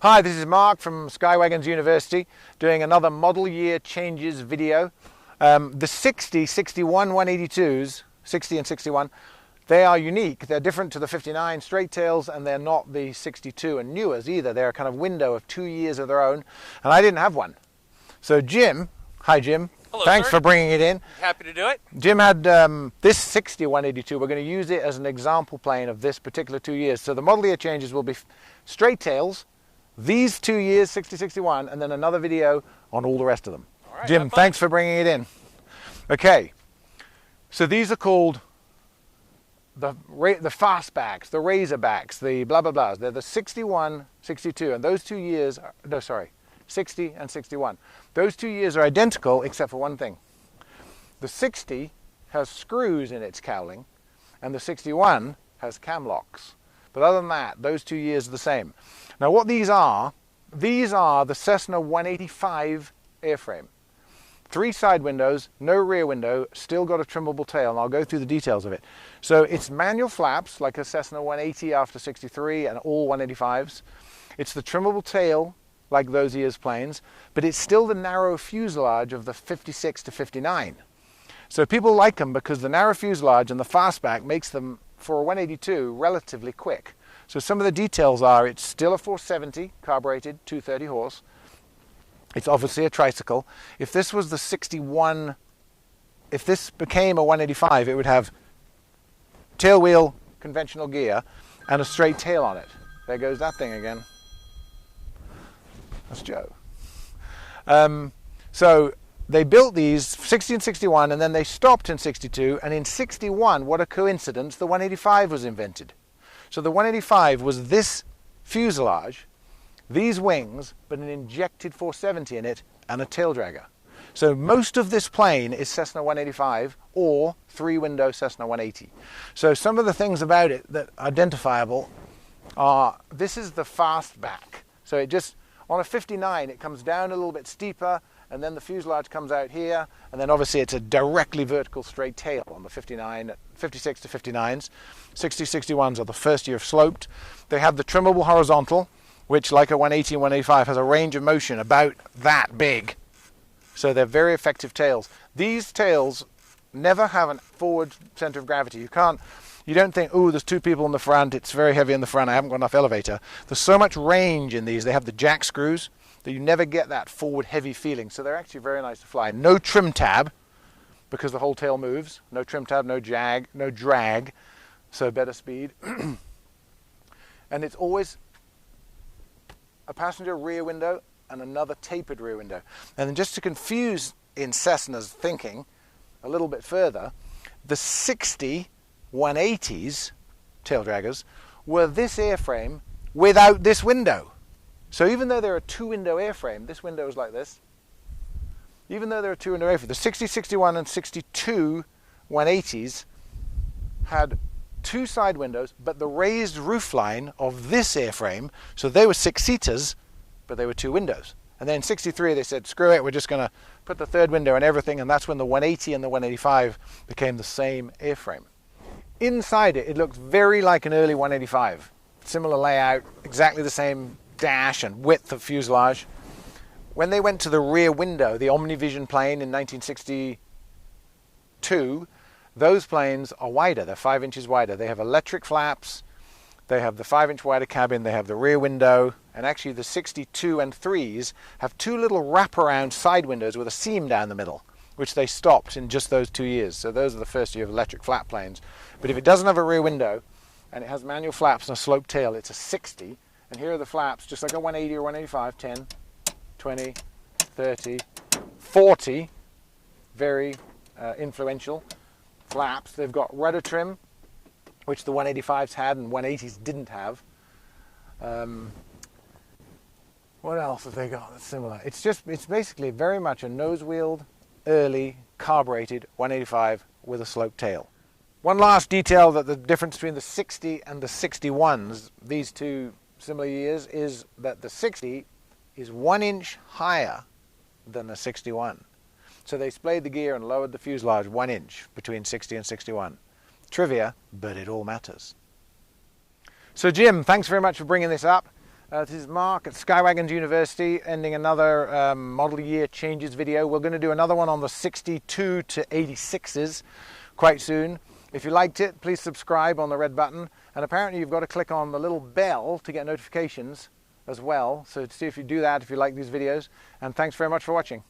Hi, this is Mark from Skywagons University doing another model year changes video. The 60, 61 182s, 60 and 61, they are unique. They're different to the 59 straight tails, and they're not the 62 and newers either. They're a kind of window of 2 years of their own, and I didn't have one. So Jim, hi Jim. Hello, thanks sir. for bringing it in. Happy to do it. Jim had this 60 182. We're going to use it as an example plane of this particular 2 years. So the model year changes will be straight tails, these 2 years, 60, 61, and then another video on all the rest of them. All right, Jim, thanks for bringing it in. Okay, so these are called the fastbacks, the razorbacks, the blah, blah, blahs. They're the 61, 62, and those 2 years, 60 and 61. Those 2 years are identical except for one thing. The 60 has screws in its cowling, and the 61 has cam locks. But other than that, those 2 years are the same. Now what these are the Cessna 185 airframe. 3 side windows, no rear window, still got a trimmable tail, and I'll go through the details of it. So it's manual flaps like a Cessna 180 after 63 and all 185s. It's the trimmable tail like those years planes, but it's still the narrow fuselage of the 56 to 59. So people like them because the narrow fuselage and the fastback makes them, for a 182, relatively quick. So some of the details are, it's still a 470 carbureted, 230 horse. It's obviously a tricycle. If this was the 61, if this became a 185, it would have tail wheel, conventional gear, and a straight tail on it. There goes that thing again. That's Joe. So they built these 60 and 61, and then they stopped in 62, and in 61, what a coincidence, the 185 was invented. So the 185 was this fuselage, these wings, but an injected 470 in it, and a tail dragger. So most of this plane is Cessna 185 or 3-window Cessna 180. So some of the things about it that are identifiable are, this is the fastback. So it just, on a 59, it comes down a little bit steeper, and then the fuselage comes out here, and then obviously it's a directly vertical straight tail on the 59, 56 to 59s. 60, 61s are the first year of sloped. They have the trimmable horizontal, which like a 180 and 185 has a range of motion about that big. So they're very effective tails. These tails never have a forward center of gravity. You don't think, oh, there's 2 people in the front, it's very heavy in the front, I haven't got enough elevator. There's so much range in these. They have the jack screws that you never get that forward heavy feeling. So they're actually very nice to fly. No trim tab, because the whole tail moves. No trim tab, no drag, so better speed. And it's always a passenger rear window and another tapered rear window. And then just to confuse in Cessna's thinking a little bit further, the 60 180s, tail draggers, were this airframe without this window. So even though they're a 2-window airframe, this window is like this. Even though they're a 2-window airframe, the 60, 61 and 62 180s had 2 side windows, but the raised roofline of this airframe, so they were 6-seaters, but they were 2 windows. And then in 63 they said, screw it, we're just going to put the 3rd window in everything, and that's when the 180 and the 185 became the same airframe. Inside it looks very like an early 185. Similar layout, exactly the same dash and width of fuselage. When they went to the rear window, the Omnivision plane in 1962, those planes are wider. They're 5 inches wider. They have electric flaps. They have the 5-inch wider cabin. They have the rear window. And actually the 62 and 3s have 2 little wraparound side windows with a seam down the middle, which they stopped in just those 2 years. So those are the first year of electric flap planes. But if it doesn't have a rear window and it has manual flaps and a sloped tail, it's a 60. And here are the flaps, just like a 180 or 185, 10, 20, 30, 40, very influential flaps. They've got rudder trim, which the 185s had and 180s didn't have. What else have they got that's similar? It's basically very much a nose-wheeled, early, carbureted 185 with a sloped tail. One last detail, that the difference between the 60 and the 61s, these 2 similar years, is that the 60 is 1 inch higher than the 61. So they splayed the gear and lowered the fuselage 1 inch between 60 and 61. Trivia, but it all matters. So Jim, thanks very much for bringing this up. This is Mark at Skywagons University, ending another model year changes video. We're going to do another one on the 62 to 86s quite soon. If you liked it, please subscribe on the red button. And apparently you've got to click on the little bell to get notifications as well. So see if you do that if you like these videos. And thanks very much for watching.